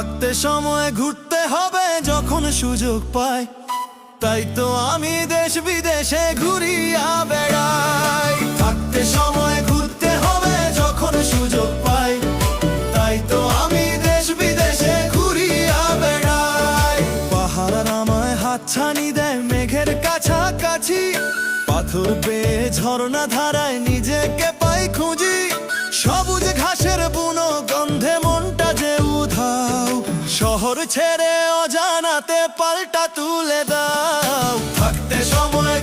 থাকতে সময় ঘুরতে হবে যখন সুযোগ পাই, তাই তো আমি দেশ বিদেশে ঘুরিয়া বেড়াই। থাকতে সময় ঘুরতে হবে যখন সুযোগ পাই, তাই তো আমি দেশ বিদেশে ঘুরিয়া বেড়াই। পাহাড় আমায় হাতছানি দেয় মেঘের কাছাকাছি, পাথর বেয়ে ঝর্ণা ধারায় নিজেকে পাই খুঁজি। সবুজ ঘাসের বুনো গন্ধে মনটা যে উধাও, শহর ছেড়ে অজানাতে পাল্টা তুলে দাও। থাকতে সময়